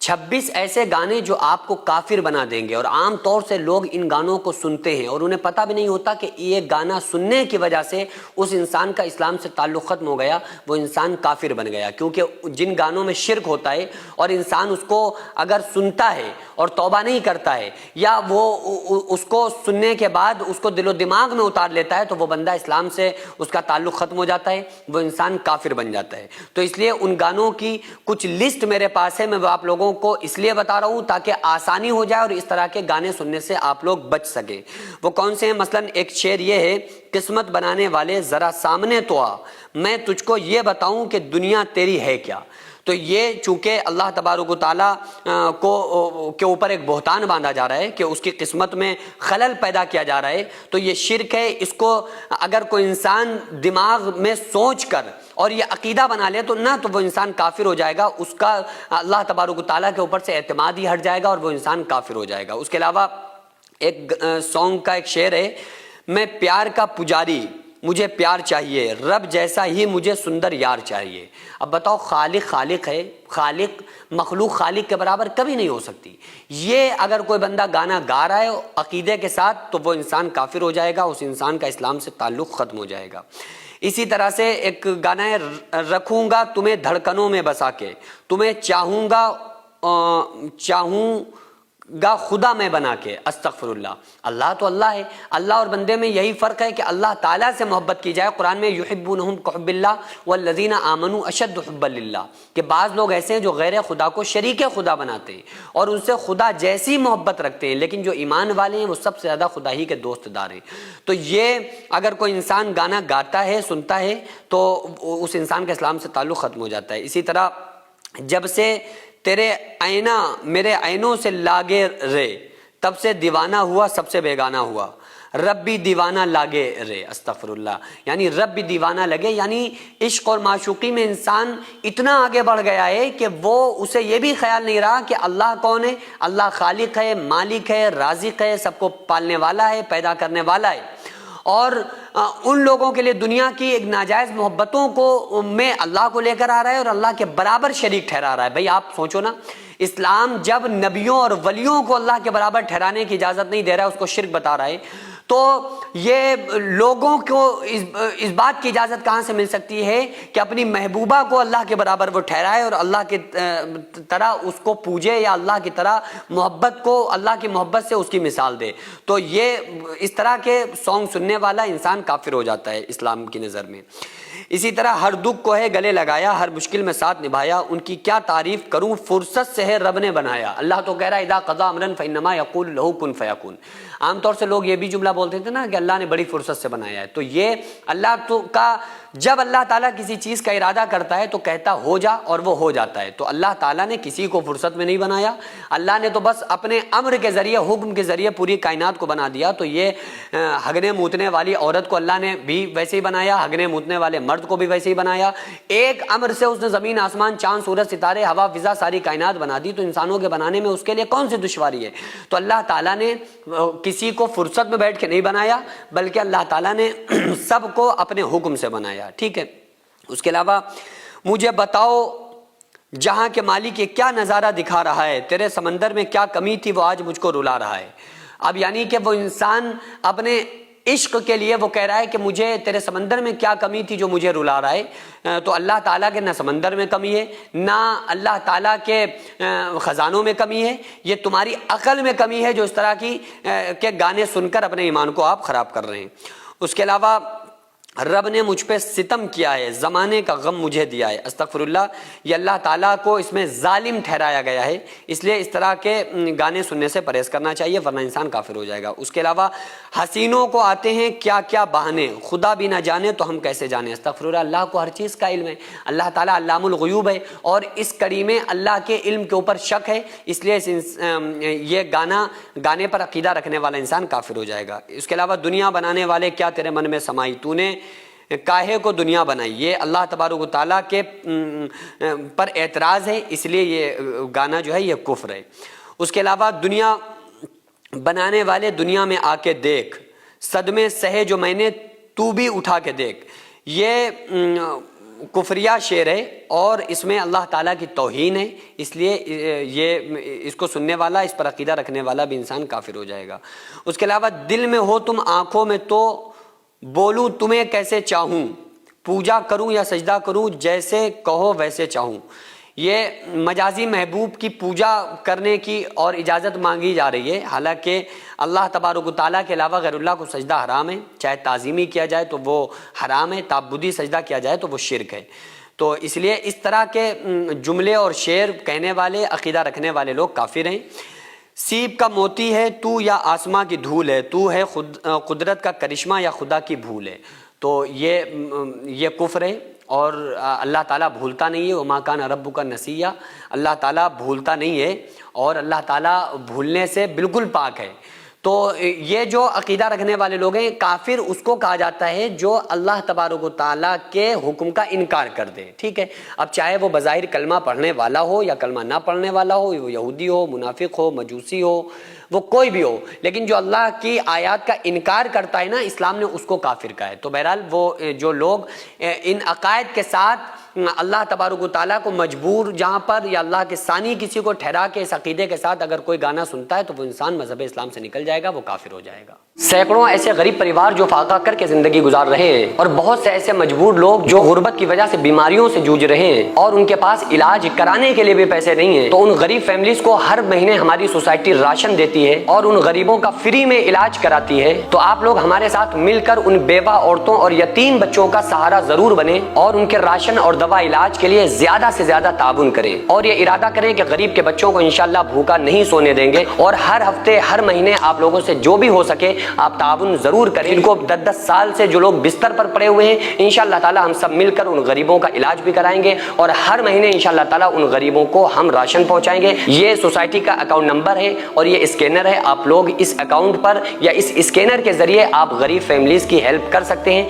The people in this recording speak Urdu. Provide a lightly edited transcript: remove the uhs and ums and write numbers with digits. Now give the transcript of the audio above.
26 ایسے گانے جو آپ کو کافر بنا دیں گے، اور عام طور سے لوگ ان گانوں کو سنتے ہیں اور انہیں پتہ بھی نہیں ہوتا کہ یہ گانا سننے کی وجہ سے اس انسان کا اسلام سے تعلق ختم ہو گیا، وہ انسان کافر بن گیا، کیونکہ جن گانوں میں شرک ہوتا ہے اور انسان اس کو اگر سنتا ہے اور توبہ نہیں کرتا ہے، یا وہ اس کو سننے کے بعد اس کو دل و دماغ میں اتار لیتا ہے، تو وہ بندہ اسلام سے اس کا تعلق ختم ہو جاتا ہے، وہ انسان کافر بن جاتا ہے۔ تو اس لیے ان گانوں کی کچھ لسٹ میرے پاس ہے، میں وہ آپ لوگوں کو اس لیے بتا رہا ہوں تاکہ آسانی ہو جائے اور اس طرح کے گانے سننے سے آپ لوگ بچ سکیں۔ وہ کون سے ہیں؟ مثلا ایک شعر یہ ہے، قسمت بنانے والے ذرا سامنے تو آ، میں تجھ کو یہ بتاؤں کہ دنیا تیری ہے کیا۔ تو یہ چونکہ اللہ تبارک و تعالیٰ کے اوپر ایک بہتان باندھا جا رہا ہے کہ اس کی قسمت میں خلل پیدا کیا جا رہا ہے، تو یہ شرک ہے۔ اس کو اگر کوئی انسان دماغ میں سوچ کر اور یہ عقیدہ بنا لے تو نہ تو وہ انسان کافر ہو جائے گا، اس کا اللہ تبارک و تعالیٰ کے اوپر سے اعتماد ہی ہٹ جائے گا اور وہ انسان کافر ہو جائے گا۔ اس کے علاوہ ایک سانگ کا ایک شعر ہے، میں پیار کا پجاری، مجھے پیار چاہیے، رب جیسا ہی مجھے سندر یار چاہیے۔ اب بتاؤ، خالق ہے، خالق مخلوق خالق کے برابر کبھی نہیں ہو سکتی۔ یہ اگر کوئی بندہ گانا گا رہا ہے عقیدے کے ساتھ تو وہ انسان کافر ہو جائے گا، اس انسان کا اسلام سے تعلق ختم ہو جائے گا۔ اسی طرح سے ایک گانا ہے، رکھوں گا تمہیں دھڑکنوں میں بسا کے، تمہیں چاہوں گا خدا میں بنا کے، استغفر اللہ۔ اللہ تو اللہ ہے، اللہ اور بندے میں یہی فرق ہے کہ اللہ تعالیٰ سے محبت کی جائے۔ قرآن میں یحبونہم کحب اللہ والذین آمنوا اشد حبا للہ، کہ بعض لوگ ایسے ہیں جو غیر خدا کو شریک خدا بناتے ہیں اور ان سے خدا جیسی محبت رکھتے ہیں، لیکن جو ایمان والے ہیں وہ سب سے زیادہ خدا ہی کے دوست دار ہیں۔ تو یہ اگر کوئی انسان گانا گاتا ہے، سنتا ہے، تو اس انسان کا اسلام سے تعلق ختم ہو جاتا ہے۔ اسی طرح جب سے تیرے آئینہ میرے عینوں سے لاگے رے، تب سے دیوانہ ہوا سب سے بیگانہ ہوا، رب بھی دیوانہ لاگے رے، استغفر اللہ۔ یعنی رب بھی دیوانہ لگے، یعنی عشق اور معشوقی میں انسان اتنا آگے بڑھ گیا ہے کہ وہ اسے یہ بھی خیال نہیں رہا کہ اللہ کون ہے۔ اللہ خالق ہے، مالک ہے، رازق ہے، سب کو پالنے والا ہے، پیدا کرنے والا ہے۔ اور ان لوگوں کے لیے دنیا کی ایک ناجائز محبتوں کو میں اللہ کو لے کر آ رہا ہے اور اللہ کے برابر شریک ٹھہرا رہا ہے۔ بھئی آپ سوچو نا، اسلام جب نبیوں اور ولیوں کو اللہ کے برابر ٹھہرانے کی اجازت نہیں دے رہا ہے، اس کو شرک بتا رہا ہے، تو یہ لوگوں کو اس بات کی اجازت کہاں سے مل سکتی ہے کہ اپنی محبوبہ کو اللہ کے برابر وہ ٹھہرائے اور اللہ کی طرح اس کو پوجے، یا اللہ کی طرح محبت کو، اللہ کی محبت سے اس کی مثال دے؟ تو یہ اس طرح کے سانگ سننے والا انسان کافر ہو جاتا ہے اسلام کی نظر میں۔ اسی طرح ہر دکھ کو ہے گلے لگایا، ہر مشکل میں ساتھ نبھایا، ان کی کیا تعریف کروں، فرصت سے ہے رب نے بنایا۔ اللہ تو کہہ رہا ہے اذا قضى امرا فانما يقول له كن فيكون۔ عام طور سے لوگ یہ بھی جملہ بولتے تھے نا کہ اللہ نے بڑی فرصت سے بنایا ہے، تو یہ اللہ تو کا جب اللہ تعالیٰ کسی چیز کا ارادہ کرتا ہے تو کہتا ہو جا اور وہ ہو جاتا ہے۔ تو اللہ تعالیٰ نے کسی کو فرصت میں نہیں بنایا، اللہ نے تو بس اپنے امر کے ذریعے، حکم کے ذریعے پوری کائنات کو بنا دیا۔ تو یہ ہگنے موتنے والی عورت کو اللہ نے بھی ویسے ہی بنایا، ہگنے موتنے والے مرد کو بھی ویسے ہی بنایا۔ ایک امر سے اس نے زمین آسمان، چاند سورج ستارے، ہوا فضا، ساری کائنات بنا دی۔ تو انسانوں کے بنانے میں اس کے لیے کون سی دشواری ہے؟ تو اللہ تعالیٰ نے کسی کو فرصت میں بیٹھ کے نہیں بنایا، بلکہ اللہ تعالیٰ نے سب کو اپنے حکم سے بنایا، ٹھیک ہے۔ اس کے علاوہ مجھے بتاؤ جہاں کے مالک یہ کیا نظارہ دکھا رہا ہے، تیرے سمندر میں کیا کمی تھی وہ آج مجھ کو رلا رہا ہے۔ اب یعنی کہ وہ انسان اپنے عشق کے لیے وہ کہہ رہا ہے کہ مجھے تیرے سمندر میں کیا کمی تھی جو مجھے رلا رہا ہے۔ تو اللہ تعالیٰ کے نہ سمندر میں کمی ہے، نہ اللہ تعالیٰ کے خزانوں میں کمی ہے، یہ تمہاری عقل میں کمی ہے جو اس طرح کی کے گانے سن کر اپنے ایمان کو آپ خراب کر رہے ہیں۔ اس کے علاوہ رب نے مجھ پہ ستم کیا ہے، زمانے کا غم مجھے دیا ہے، استغفر اللہ۔ یہ اللہ تعالیٰ کو اس میں ظالم ٹھہرایا گیا ہے، اس لیے اس طرح کے گانے سننے سے پرہیز کرنا چاہیے ورنہ انسان کافر ہو جائے گا۔ اس کے علاوہ حسینوں کو آتے ہیں کیا کیا بہانے، خدا بھی نہ جانے تو ہم کیسے جانے، استغفر اللہ۔ اللہ کو ہر چیز کا علم ہے، اللہ تعالیٰ علام الغیوب ہے، اور اس کڑی میں اللہ کے علم کے اوپر شک ہے، اس لیے یہ گانے پر عقیدہ رکھنے والا انسان کافر ہو جائے گا۔ اس کے علاوہ دنیا بنانے والے کیا تیرے من میں سمائی، تو نے کاہے کو دنیا بنائی، یہ اللہ تبارک و تعالیٰ کے پر اعتراض ہے، اس لیے یہ گانا جو ہے یہ کفر ہے۔ اس کے علاوہ دنیا بنانے والے دنیا میں آ کے دیکھ، صدمے سہے جو میں نے تو بھی اٹھا کے دیکھ، یہ کفریہ شعر ہے اور اس میں اللہ تعالیٰ کی توہین ہے، اس لیے یہ اس کو سننے والا، اس پر عقیدہ رکھنے والا بھی انسان کافر ہو جائے گا۔ اس کے علاوہ دل میں ہو تم آنکھوں میں تو بولوں تمہیں کیسے چاہوں، پوجا کروں یا سجدہ کروں جیسے کہو ویسے چاہوں۔ یہ مجازی محبوب کی پوجا کرنے کی اور اجازت مانگی جا رہی ہے، حالانکہ اللہ تبارک و تعالیٰ کے علاوہ غیر اللہ کو سجدہ حرام ہے، چاہے تعظیمی کیا جائے تو وہ حرام ہے، تعبدی سجدہ کیا جائے تو وہ شرک ہے۔ تو اس لیے اس طرح کے جملے اور شعر کہنے والے، عقیدہ رکھنے والے لوگ کافر ہیں۔ سیب کا موتی ہے تو یا آسماں کی دھول ہے، تو ہے قدرت کا کرشمہ یا خدا کی بھول ہے۔ تو یہ کفر ہے اور اللہ تعالیٰ بھولتا نہیں ہے، وما کان ربک نسیہ، اللہ تعالیٰ بھولتا نہیں ہے اور اللہ تعالیٰ بھولنے سے بالکل پاک ہے۔ تو یہ جو عقیدہ رکھنے والے لوگ ہیں، کافر اس کو کہا جاتا ہے جو اللہ تبارک و تعالیٰ کے حکم کا انکار کر دے، ٹھیک ہے۔ اب چاہے وہ بظاہر کلمہ پڑھنے والا ہو یا کلمہ نہ پڑھنے والا ہو، وہ یہودی ہو، منافق ہو، مجوسی ہو، وہ کوئی بھی ہو، لیکن جو اللہ کی آیات کا انکار کرتا ہے نا، اسلام نے اس کو کافر کہا ہے۔ تو بہرحال وہ جو لوگ ان عقائد کے ساتھ اللہ تبارک و تعالیٰ کو مجبور جہاں پر یا اللہ کے ثانی کسی کو ٹھہرا کے اس عقیدے کے ساتھ اگر کوئی گانا سنتا ہے تو وہ انسان مذہب اسلام سے نکل جائے گا، وہ کافر ہو جائے گا۔ سینکڑوں ایسے غریب پریوار جو فاقہ کر کے زندگی گزار رہے ہیں، اور بہت سے ایسے مجبور لوگ جو غربت کی وجہ سے بیماریوں سے جوجھ رہے ہیں اور ان کے پاس علاج کرانے کے لیے بھی پیسے نہیں ہیں، تو ان غریب فیملیز کو ہر مہینے ہماری سوسائٹی راشن دیتی ہے اور ان غریبوں کا فری میں علاج کراتی ہے۔ تو آپ لوگ ہمارے ساتھ مل کر ان بیوہ عورتوں اور یتیم بچوں کا سہارا ضرور بنیں اور ان کے راشن اور دوا علاج کے لیے زیادہ سے زیادہ تعاون کریں، اور یہ ارادہ کریں کہ غریب کے بچوں کو انشاءاللہ بھوکا نہیں سونے دیں گے، اور ہر ہفتے ہر مہینے آپ لوگوں سے جو بھی ہو سکے آپ تعاون ضرور کریں۔ ان کو 10 سال سے جو لوگ بستر پر پڑے ہوئے ہیں، انشاءاللہ تعالی ہم سب مل کر ان غریبوں کا علاج بھی کرائیں گے، اور ہر مہینے انشاءاللہ تعالی ان غریبوں کو ہم راشن پہنچائیں گے۔ یہ سوسائٹی کا اکاؤنٹ نمبر ہے اور یہ اسکینر ہے، آپ لوگ اس اکاؤنٹ پر یا اس اسکینر کے ذریعے آپ غریب فیملیز کی ہیلپ کر سکتے ہیں۔